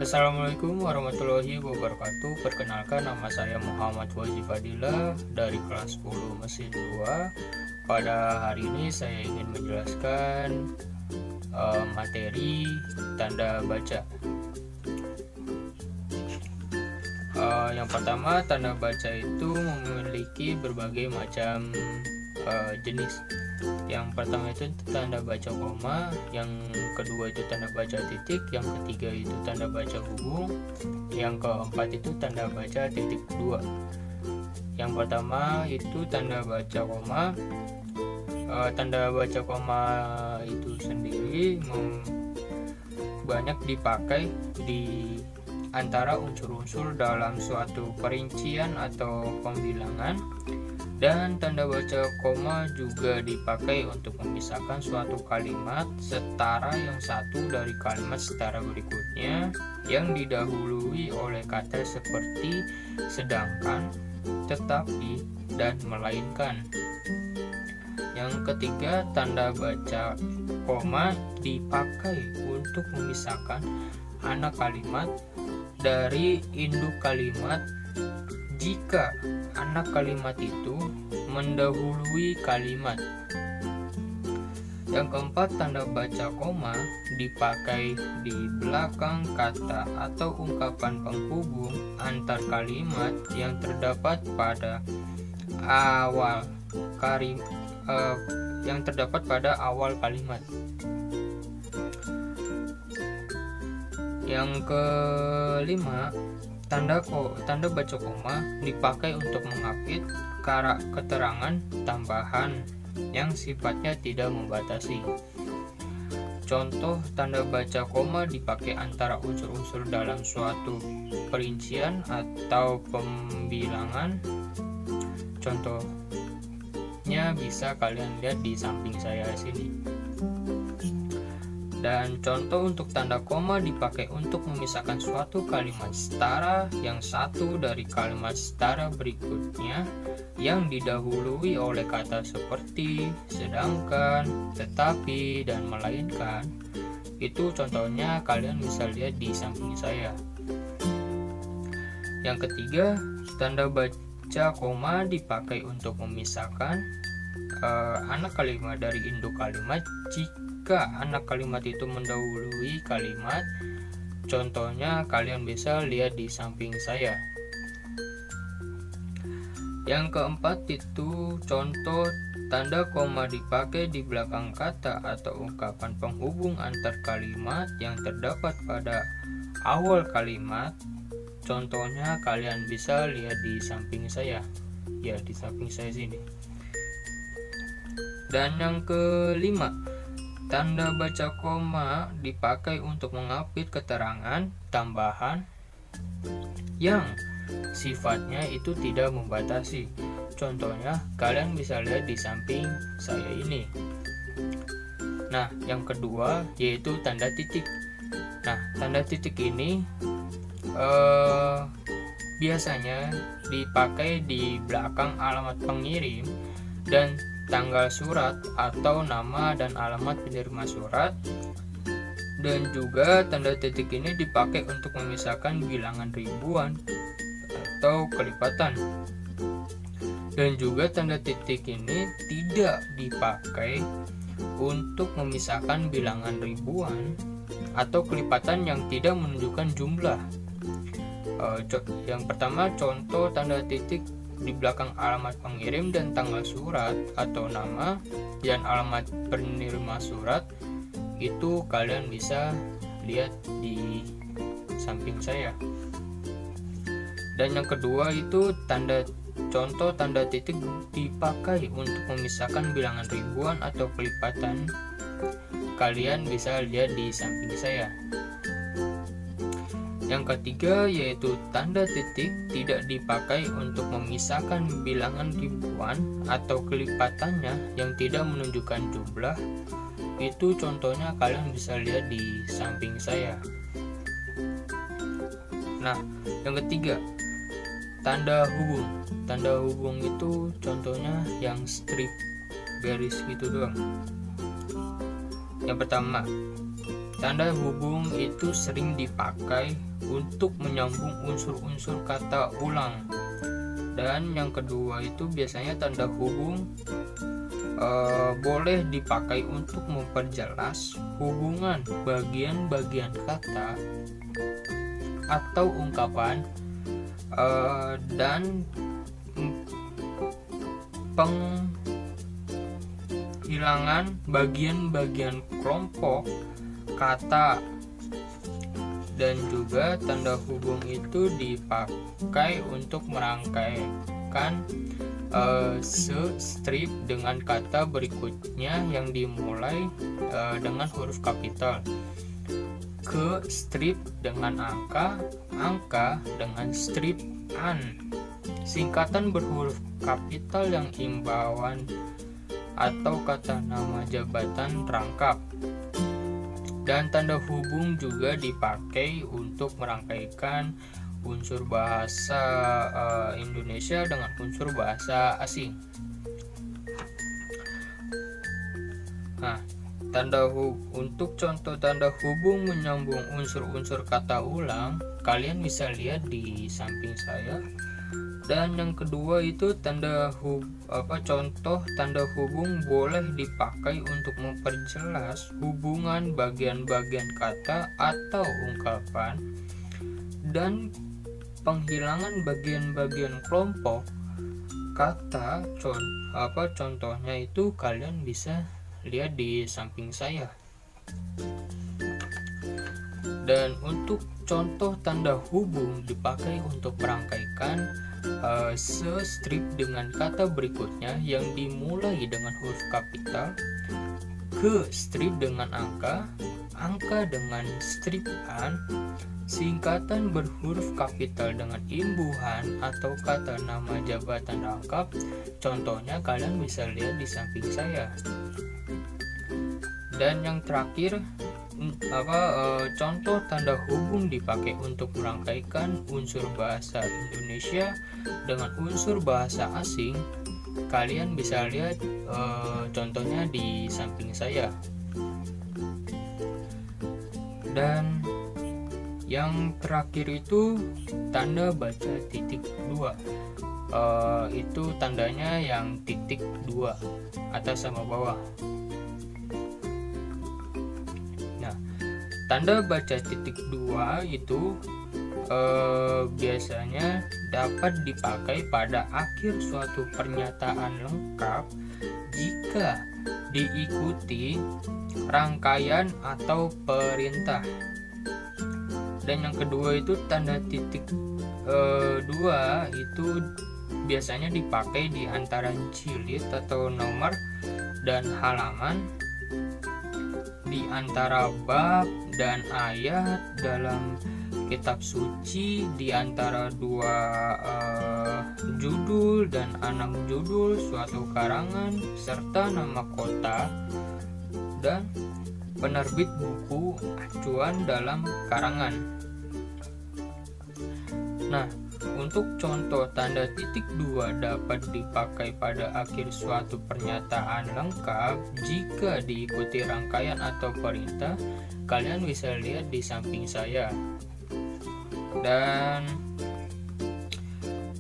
Assalamualaikum warahmatullahi wabarakatuh. Perkenalkan, nama saya Muhammad Wajib Fadila dari kelas 10 mesin 2. Pada hari ini saya ingin menjelaskan materi tanda baca. Yang pertama, tanda baca itu memiliki berbagai macam jenis. Yang pertama itu tanda baca koma, yang kedua itu tanda baca titik, yang ketiga itu tanda baca hubung, yang keempat itu tanda baca titik dua. Yang pertama itu tanda baca koma. Tanda baca koma itu sendiri banyak dipakai di antara unsur-unsur dalam suatu perincian atau pembilangan. Dan tanda baca koma juga dipakai untuk memisahkan suatu kalimat setara yang satu dari kalimat setara berikutnya yang didahului oleh kata seperti sedangkan, tetapi, dan melainkan. Yang ketiga, tanda baca koma dipakai untuk memisahkan anak kalimat dari induk kalimat jika anak kalimat itu mendahului kalimat. Yang keempat, tanda baca koma dipakai di belakang kata atau ungkapan penghubung antar kalimat yang terdapat pada awal kalimat. Yang kelima, tanda baca koma dipakai untuk mengapit keterangan tambahan yang sifatnya tidak membatasi. Contoh tanda baca koma dipakai antara unsur-unsur dalam suatu perincian atau pembilangan. Contohnya bisa kalian lihat di samping saya sini. Dan contoh untuk tanda koma dipakai untuk memisahkan suatu kalimat setara yang satu dari kalimat setara berikutnya yang didahului oleh kata seperti sedangkan, tetapi, dan melainkan. Itu contohnya kalian bisa lihat di samping saya. Yang ketiga, tanda baca koma dipakai untuk memisahkan anak kalimat dari induk kalimat jika anak kalimat itu mendahului kalimat. Contohnya kalian bisa lihat di samping saya. Yang keempat itu contoh tanda koma dipakai di belakang kata atau ungkapan penghubung antar kalimat yang terdapat pada awal kalimat. Contohnya kalian bisa lihat di samping saya. Ya, di samping saya sini. Dan yang kelima, tanda baca koma dipakai untuk mengapit keterangan tambahan yang sifatnya itu tidak membatasi. Contohnya kalian bisa lihat di samping saya ini. Nah, yang kedua yaitu tanda titik. Nah, tanda titik ini biasanya dipakai di belakang alamat pengirim dan tanggal surat atau nama dan alamat penerima surat. Dan juga tanda titik ini dipakai untuk memisahkan bilangan ribuan atau kelipatan. Dan juga tanda titik ini tidak dipakai untuk memisahkan bilangan ribuan atau kelipatan yang tidak menunjukkan jumlah. Yang pertama, contoh tanda titik di belakang alamat pengirim dan tanggal surat atau nama dan alamat penerima surat itu kalian bisa lihat di samping saya. Dan yang kedua itu contoh tanda titik dipakai untuk memisahkan bilangan ribuan atau kelipatan. Kalian bisa lihat di samping saya. Yang ketiga yaitu tanda titik tidak dipakai untuk memisahkan bilangan ribuan atau kelipatannya yang tidak menunjukkan jumlah. Itu contohnya kalian bisa lihat di samping saya. Nah, yang ketiga, tanda hubung. Tanda hubung itu contohnya yang strip garis gitu doang. Yang pertama, tanda hubung itu sering dipakai untuk menyambung unsur-unsur kata ulang. Dan yang kedua itu biasanya tanda hubung boleh dipakai untuk memperjelas hubungan bagian-bagian kata atau ungkapan dan penghilangan bagian-bagian kelompok kata. Dan juga tanda hubung itu dipakai untuk merangkaikan se-strip dengan kata berikutnya yang dimulai dengan huruf kapital, ke strip dengan angka, angka dengan strip an, singkatan berhuruf kapital yang imbauan atau kata nama jabatan rangkap. Dan tanda hubung juga dipakai untuk merangkaikan unsur bahasa Indonesia dengan unsur bahasa asing. Nah, untuk contoh tanda hubung menyambung unsur-unsur kata ulang, kalian bisa lihat di samping saya. Dan yang kedua itu contoh tanda hubung boleh dipakai untuk memperjelas hubungan bagian-bagian kata atau ungkapan dan penghilangan bagian-bagian kelompok kata. Contohnya itu kalian bisa lihat di samping saya. Dan untuk contoh tanda hubung dipakai untuk merangkaikan se-strip dengan kata berikutnya yang dimulai dengan huruf kapital, ke strip dengan angka, angka dengan strip an, singkatan berhuruf kapital dengan imbuhan atau kata nama jabatan rangkap. Contohnya kalian bisa lihat di samping saya. Dan yang terakhir, contoh tanda hubung dipakai untuk merangkaikan unsur bahasa Indonesia dengan unsur bahasa asing. Kalian bisa lihat contohnya di samping saya. Dan yang terakhir itu tanda baca titik dua. Itu tandanya yang titik dua, atas sama bawah. Tanda baca titik dua itu biasanya dapat dipakai pada akhir suatu pernyataan lengkap jika diikuti rangkaian atau perintah. Dan yang kedua itu tanda titik dua itu biasanya dipakai di antara jilid atau nomor dan halaman, di antara bab dan ayat dalam kitab suci, di antara dua judul dan anak judul suatu karangan, serta nama kota dan penerbit buku acuan dalam karangan. Nah, untuk contoh tanda titik dua dapat dipakai pada akhir suatu pernyataan lengkap jika diikuti rangkaian atau perintah. Kalian bisa lihat di samping saya. Dan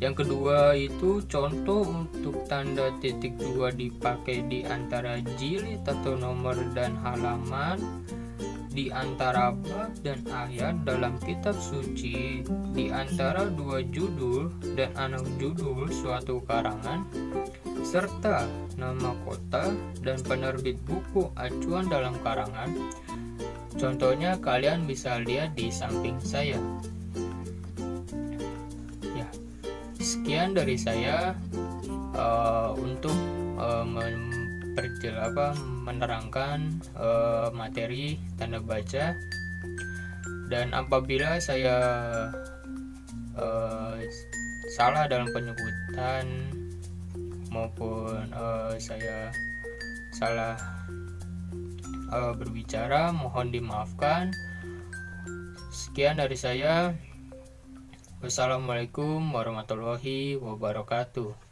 yang kedua itu contoh untuk tanda titik dua dipakai di antara jilid atau nomor dan halaman, di antara bab dan ayat dalam kitab suci, di antara dua judul dan anak judul suatu karangan, serta nama kota dan penerbit buku acuan dalam karangan. Contohnya kalian bisa lihat di samping saya. Ya, sekian dari saya untuk menerangkan materi tanda baca. Dan apabila saya salah dalam penyebutan maupun saya salah berbicara, mohon dimaafkan. Sekian dari saya. Wassalamualaikum warahmatullahi wabarakatuh.